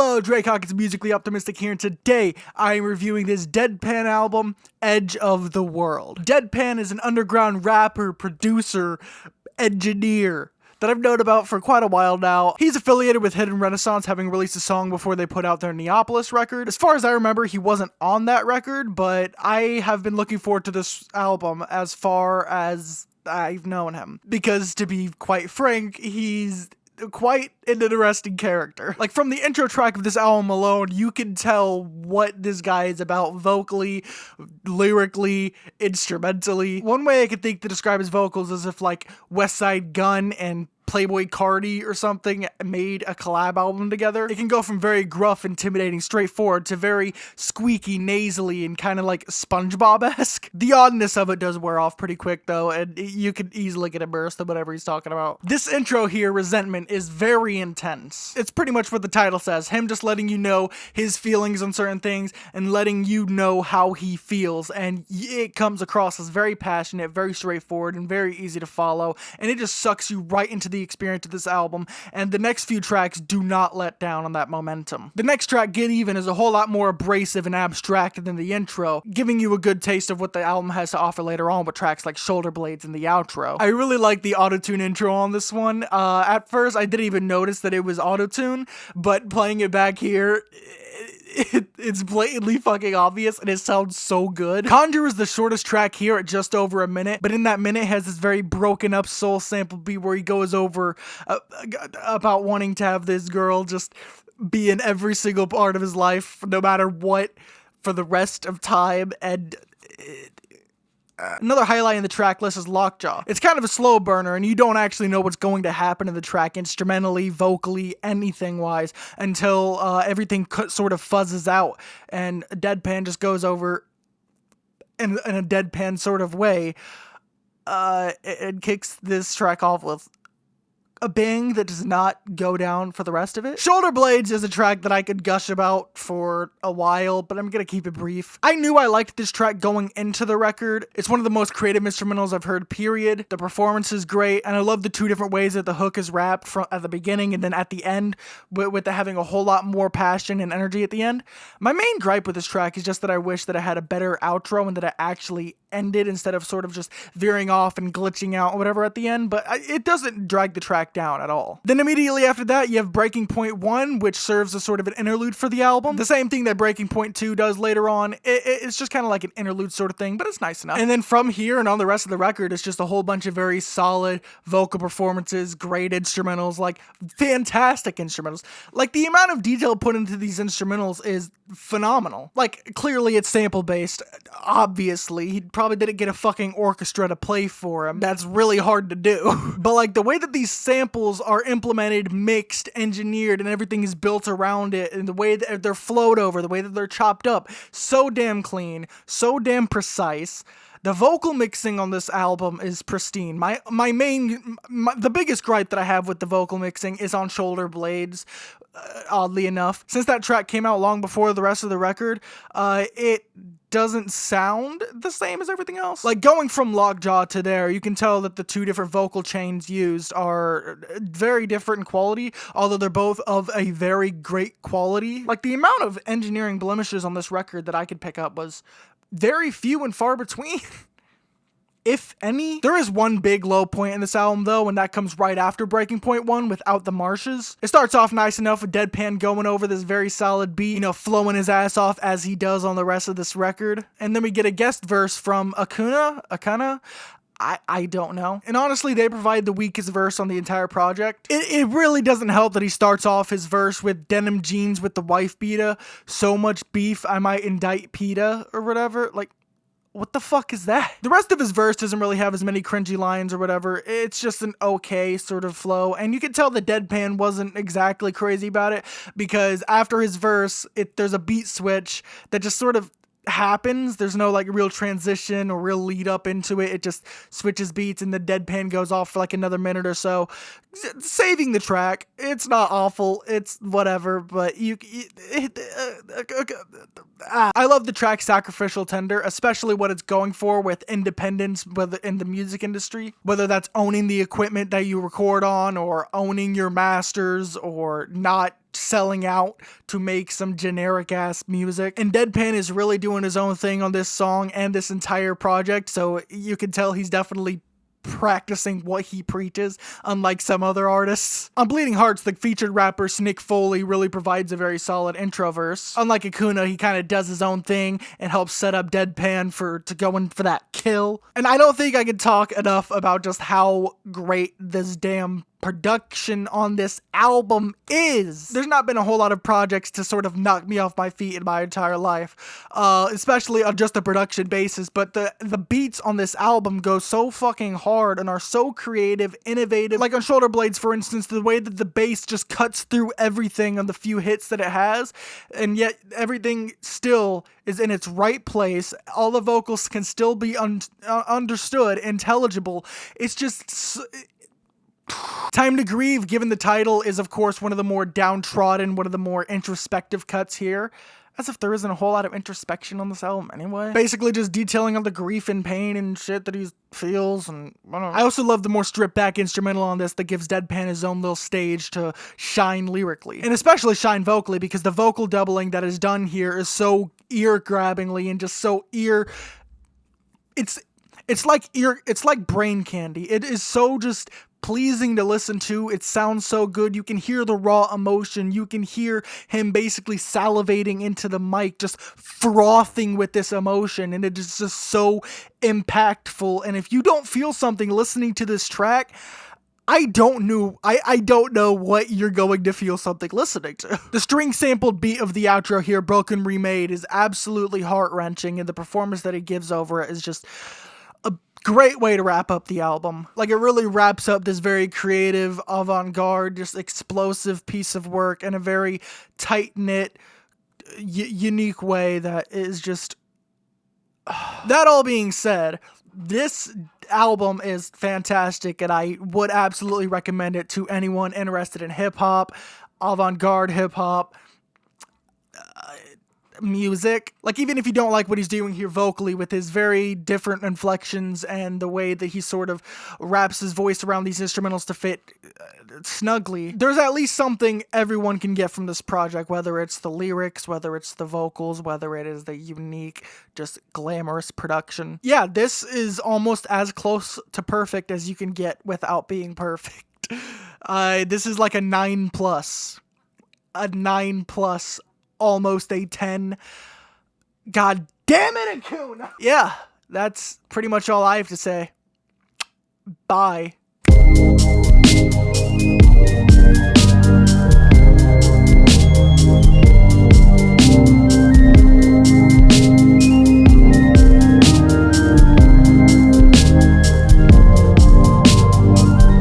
Hello, Drake Hawkins, Musically Optimistic here, and today I am reviewing this Deadpan album, Edge of the World. Deadpan is an underground rapper, producer, engineer that I've known about for quite a while now. He's affiliated with Hidden Renaissance, having released a song before they put out their Neapolis record. As far as I remember, he wasn't on that record, but I have been looking forward to this album as far as I've known him. Because, to be quite frank, he's quite an interesting character. Like, from the intro track of this album alone, you can tell what this guy is about vocally, lyrically, instrumentally. One way I could think to describe his vocals is if, like, West Side Gun and Playboy Cardi or something made a collab album together. It can go from very gruff, intimidating, straightforward to very squeaky, nasally, and kind of like SpongeBob-esque. The oddness of it does wear off pretty quick though, and you can easily get immersed in whatever he's talking about. This intro here, Resentment, is very intense. It's pretty much what the title says, him just letting you know his feelings on certain things and letting you know how he feels, and it comes across as very passionate, very straightforward, and very easy to follow, and it just sucks you right into the experience of this album, and the next few tracks do not let down on that momentum. The next track, Get Even, is a whole lot more abrasive and abstract than the intro, giving you a good taste of what the album has to offer later on with tracks like Shoulder Blades and the outro. I really like the autotune intro on this one. At first, I didn't even notice that it was autotune, but playing it back here, it's blatantly fucking obvious, and it sounds so good. Conjure is the shortest track here at just over a minute, but in that minute has this very broken up soul sample beat where he goes over about wanting to have this girl just be in every single part of his life, no matter what, for the rest of time, and another highlight in the track list is Lockjaw. It's kind of a slow burner, and you don't actually know what's going to happen in the track instrumentally, vocally, anything-wise, until everything sort of fuzzes out, and Deadpan just goes over in a deadpan sort of way, and kicks this track off with a bang that does not go down for the rest of it. Shoulder Blades is a track that I could gush about for a while, but I'm gonna keep it brief. I knew I liked this track going into the record. It's one of the most creative instrumentals I've heard, period. The performance is great, and I love the two different ways that the hook is rapped at the beginning and then at the end, with it having a whole lot more passion and energy at the end. My main gripe with this track is just that I wish that it had a better outro and that it actually ended instead of sort of just veering off and glitching out or whatever at the end, but it doesn't drag the track down at all. Then immediately after that, you have Breaking Point 1, which serves as sort of an interlude for the album. The same thing that Breaking Point 2 does later on. It's just kind of like an interlude sort of thing, but it's nice enough. And then from here and on the rest of the record, it's just a whole bunch of very solid vocal performances, great instrumentals, like fantastic instrumentals. Like, the amount of detail put into these instrumentals is phenomenal. Like, clearly it's sample based, obviously. He probably didn't get a fucking orchestra to play for him. That's really hard to do. But like, the way that these samples are implemented, mixed, engineered, and everything is built around it, and the way that they're flowed over, the way that they're chopped up, so damn clean, so damn precise. The vocal mixing on this album is pristine. The biggest gripe that I have with the vocal mixing is on Shoulder Blades, oddly enough. Since that track came out long before the rest of the record, it doesn't sound the same as everything else. Like, going from Lockjaw to there, you can tell that the two different vocal chains used are very different in quality, although they're both of a very great quality. Like, the amount of engineering blemishes on this record that I could pick up was very few and far between, if any. There is one big low point in this album though, and that comes right after Breaking Point 1 without the marshes. It starts off nice enough with Deadpan going over this very solid beat, you know, flowing his ass off as he does on the rest of this record. And then we get a guest verse from Akana. I don't know. And honestly, they provide the weakest verse on the entire project. It really doesn't help that he starts off his verse with denim jeans with the wife beater. So much beef, I might indict PETA or whatever. Like, what the fuck is that? The rest of his verse doesn't really have as many cringy lines or whatever. It's just an okay sort of flow. And you can tell the Deadpan wasn't exactly crazy about it, because after his verse, there's a beat switch that just sort of happens. There's no like real transition or real lead up into it. It just switches beats and the Deadpan goes off for like another minute or so, saving the track. It's not awful, it's whatever, but I love the track Sacrificial Tender, especially what it's going for with independence, whether in the music industry, whether that's owning the equipment that you record on or owning your masters or not selling out to make some generic ass music. And Deadpan is really doing his own thing on this song and this entire project, so you can tell he's definitely practicing what he preaches, unlike some other artists. On Bleeding Hearts, the featured rapper Nick Foley really provides a very solid intro verse. Unlike Akuna, he kind of does his own thing and helps set up Deadpan to go in for that kill. And I don't think I can talk enough about just how great this damn production on this album is. There's not been a whole lot of projects to sort of knock me off my feet in my entire life, especially on just a production basis, but the beats on this album go so fucking hard and are so creative, innovative. Like on Shoulder Blades, for instance, the way that the bass just cuts through everything on the few hits that it has, and yet everything still is in its right place. All the vocals can still be understood, intelligible. It's just... Time to Grieve, given the title, is of course one of the more downtrodden, one of the more introspective cuts here. As if there isn't a whole lot of introspection on this album anyway. Basically just detailing all the grief and pain and shit that he feels, and I don't know. I also love the more stripped back instrumental on this that gives Deadpan his own little stage to shine lyrically. And especially shine vocally, because the vocal doubling that is done here is so ear-grabbingly and just so It's like brain candy. It is so just pleasing to listen to. It sounds so good. You can hear the raw emotion. You can hear him basically salivating into the mic, just frothing with this emotion, and it is just so impactful. And if you don't feel something listening to this track, I don't know what you're going to feel something listening to. The string sampled beat of the outro here, Broken Remade, is absolutely heart-wrenching, and the performance that he gives over it is just a great way to wrap up the album. Like, it really wraps up this very creative, avant-garde, just explosive piece of work in a very tight-knit, unique way that is just... That all being said, this album is fantastic, and I would absolutely recommend it to anyone interested in hip-hop, avant-garde hip-hop, music. Like, even if you don't like what he's doing here vocally with his very different inflections and the way that he sort of wraps his voice around these instrumentals to fit snugly, there's at least something everyone can get from this project, whether it's the lyrics, whether it's the vocals, whether it is the unique, just glamorous production. Yeah, this is almost as close to perfect as you can get without being perfect. This is like a 9+. A 9+. Almost a 10. God damn it, Akuna! Yeah, that's pretty much all I have to say. Bye.